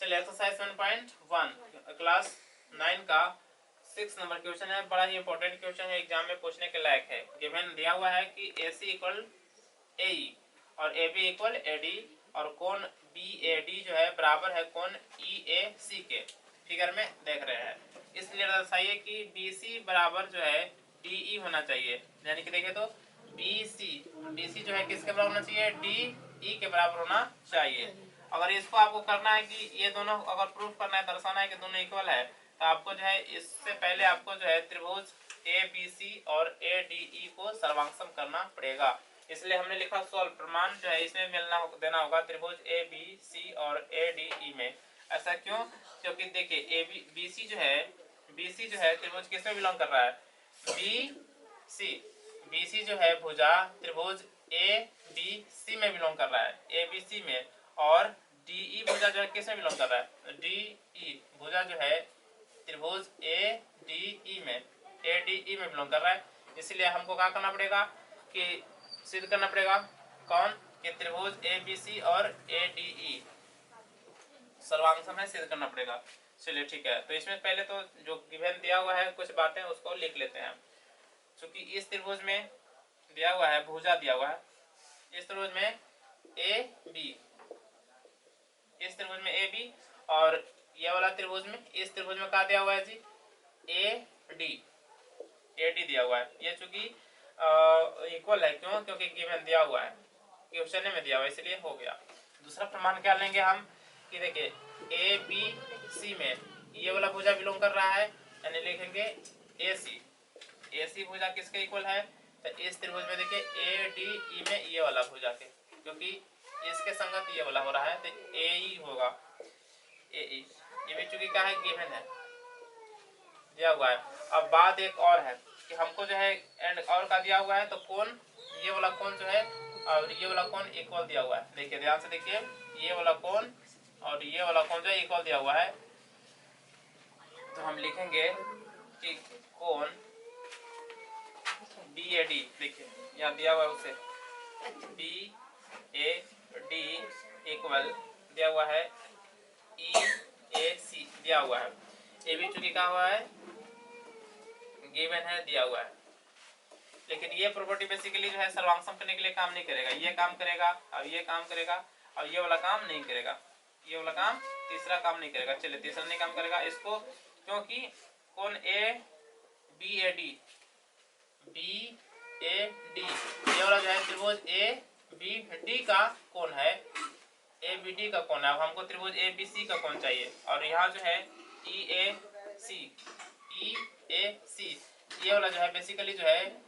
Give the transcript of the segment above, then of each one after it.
चलिए exercise 7.1 class 9 का 6 number question है। बड़ा ही इंपॉर्टेंट क्वेश्चन है, एग्जाम में पूछने के लायक है। गिवन दिया हुआ है कि AC इक्वल AE और AB इक्वल AD और कोण BAD जो है बराबर है कोण EAC के। फिगर में देख रहे हैं, इसलिए दर्शाइए कि BC बराबर जो है DE होना चाहिए। यानी कि देखिए तो BC जो है किसके बराबर होना चाहिए? DE के बराबर होना चाहिए। अगर इसको आपको करना है कि ये दोनों अगर प्रूफ करना है, दर्शाना है कि दोनों इक्वल है, तो आपको जो है इससे पहले आपको जो है त्रिभुज ABC और ADE को सर्वांगसम करना पड़ेगा। इसलिए हमने लिखा सॉल्व। प्रमाण जो है इसमें मिलना देना होगा त्रिभुज ABC और ADE में। ऐसा क्यों? क्योंकि देखिए BC जो है त्रिभुज किसमें बिलोंग कर रहा है? BC जो है भुजा त्रिभुज ABC में बिलोंग कर रहा है, ABC में। और DE भुजा जो है किसमें बिलोंग कर रहा है? DE भुजा जो है त्रिभुज ADE में बिलोंग कर रहा है। इसलिए हमको क्या करना पड़ेगा कि सिद्ध करना पड़ेगा कौन कि त्रिभुज ABC और ADE सर्वांगसम है, सिद्ध करना पड़ेगा। चलिए ठीक है, तो इसमें पहले तो जो गिवन दिया हुआ है कुछ बातें उसको लिख लेते हैं। क्योंकि इस त्रिभुज में दिया हुआ है, भुजा दिया हुआ है, इस त्रिभुज में AB, इस त्रिभुज में AB और ये वाला त्रिभुज में, इस त्रिभुज में क्या दिया हुआ है जी? AD दिया हुआ है। ये चूंकि इक्वल है, क्यों? क्योंकि गिवन दिया हुआ है, क्वेश्चन में दिया हुआ है, इसलिए हो गया। दूसरा प्रमाण क्या लेंगे हम कि देखिए ABC में ये वाला भुजा बिलोंग कर रहा है, यानी लिखेंगे AC भुजा किसके इक्वल है? तो इस त्रिभुज में देखिए ADE में ये वाला भुजा के, क्योंकि इसके संगत ये वाला हो रहा है, तो AE होगा। AE ये भी चूंकि क्या है? गिवन है, दिया हुआ है। अब बात एक और है कि हमको जो है एंड और का दिया हुआ है, तो कोण ये वाला कोण जो है और ये वाला कोण इक्वल दिया हुआ है। देखिए ध्यान से देखिए, ये वाला कोण और ये वाला कोण जो है इक्वल दिया हुआ है, तो हम लिखेंगे कि कोण BAD, देखिए यहाँ दिया हुआ है उसे BAD इक्वल दिया हुआ है EAC दिया हुआ है। ये भी चूंकि क्या हुआ है? गिवन है, दिया हुआ है। लेकिन ये प्रॉपर्टी बेसिकली जो है सर्वांगसम करने के लिए काम नहीं करेगा। ये काम करेगा, अब ये काम करेगा, अब ये वाला काम नहीं करेगा, ये वाला काम, तीसरा काम नहीं करेगा। चलिए तीसरा नहीं काम करेगा इसको, क्योंकि कोण BAD ये वाला जो है त्रिभुज ABD का कोण है, ABD का कोण है। अब हमको त्रिभुज ABC का कोण चाहिए, और यहाँ जो है EAC ये वाला जो है बेसिकली जो है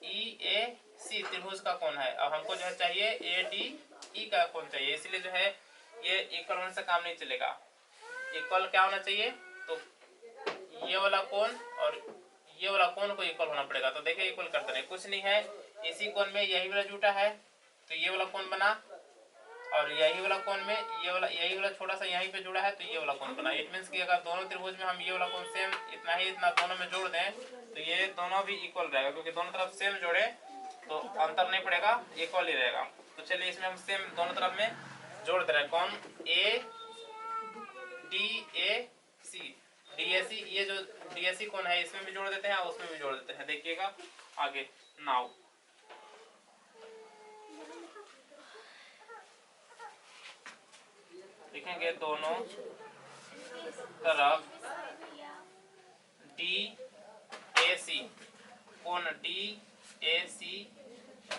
EAC त्रिभुज का कोण है। अब हमको जो है चाहिए ADE का कोण चाहिए, इसलिए जो है ये इक्वल होने से काम नहीं चलेगा। इक्वल क्या होना चाहिए? तो ये वाला कोण और ये वाला कोण को इक्वल होना पड़ेगा। तो देखिए इक्वल करते रहे, कुछ नहीं है, इसी कोण में यही वाला जुटा है, तो ये वाला कोण बना, और यही वाला कोण में यही वाला छोटा सा यहीं पे जुड़ा है, तो ये वाला कोण बना। इट मींस कि अगर दोनों त्रिभुज में हम ये वाला कोण सेम इतना दोनों में जोड़ दें, तो ये दोनों भी इक्वल रहेगा, क्योंकि दोनों तरफ सेम जोड़े तो अंतर नहीं पड़ेगा, इक्वल ही रहेगा। तो चलिए इसमें हम सेम दोनों तरफ में जोड़ दे रहे हैं। कौन? DAC ये जो DAC कोण है इसमें भी जोड़ देते हैं और उसमें भी जोड़ देते हैं। देखिएगा आगे नाउ लिखेंगे दोनों तरफ DAC कोण DAC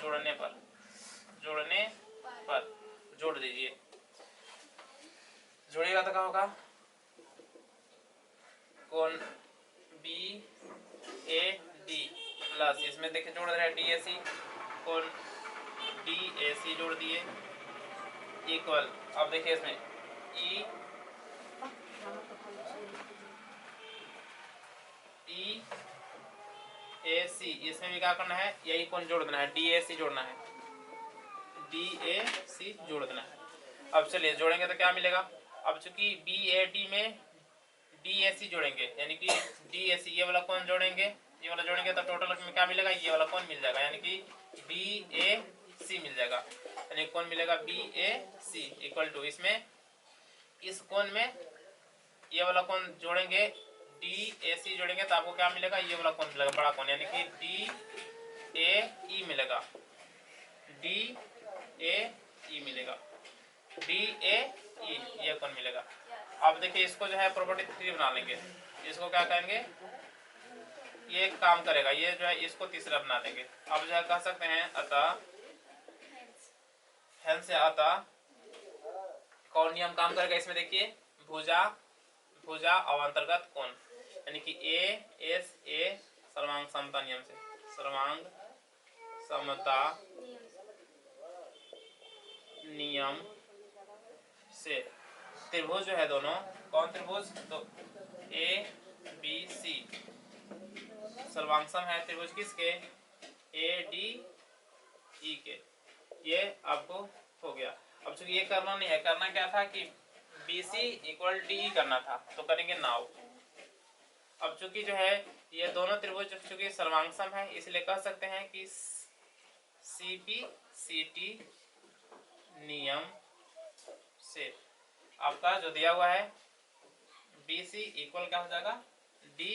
जोड़ने पर जोड़ दीजिए। जोड़िएगा तो क्या होगा? कोण BAD प्लस इसमें देखिए जोड़ रहे हैं DAC, कोण DAC जोड़ दिए इक्वल। अब देखिए इसमें EAC इसमें भी क्या करना है? यही कोण जोड़ देना है, DAC जोड़ना है, DAC जोड़ देना है। अब चलिए जोड़ेंगे तो क्या मिलेगा? अब चूंकि BAD में DAC जोड़ेंगे, यानी कि DAC ये वाला कोण जोड़ेंगे, ये वाला जोड़ेंगे तो टोटल में क्या मिलेगा? ये वाला कोण मिल जाएगा, यानी कि BAC मिल जाएगा, यानी कोण मिलेगा BAC इक्वल टू इसमें इस कोण में ये वाला कोण जोड़ेंगे, DAC जोड़ेंगे तो आपको क्या मिलेगा, ये वाला कोण मिलेगा, बड़ा कोण, यानी कि DAE मिलेगा, DAE मिलेगा, DAE ये कोण मिलेगा। अब देखिए इसको जो है प्रॉपर्टी 3 बना लेंगे, इसको क्या करेंगे, ये काम करेगा, ये जो है इसको तीसरा बना देंगे। अब जो है कह सकते हैं अतः हेन से अतः कौन नियम काम करेगा इसमें, देखिए भुजा भुजा अवंतर्गत कोण, यानी कि ASA सर्वांग समता नियम से, सर्वांग समता नियम से त्रिभुज जो है दोनों, कौन त्रिभुज, तो ABC सर्वांगसम है त्रिभुज किसके, ADE के। ये आपको हो गया। अब चूंकि ये करना नहीं है, करना क्या था कि BC इक्वल DE करना था, तो करेंगे नाउ। अब चूंकि जो है ये दोनों त्रिभुज चूंकि सर्वांगसम है, इसलिए कह सकते हैं कि CPCT नियम से आपका जो दिया हुआ है BC इक्वल क्या हो जाएगा, DE,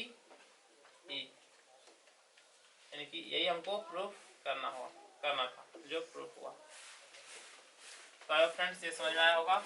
यानी कि यही हमको प्रूफ करना था, जो प्रूफ हुआ। तो फ्रेंड्स ये समझ में आया होगा।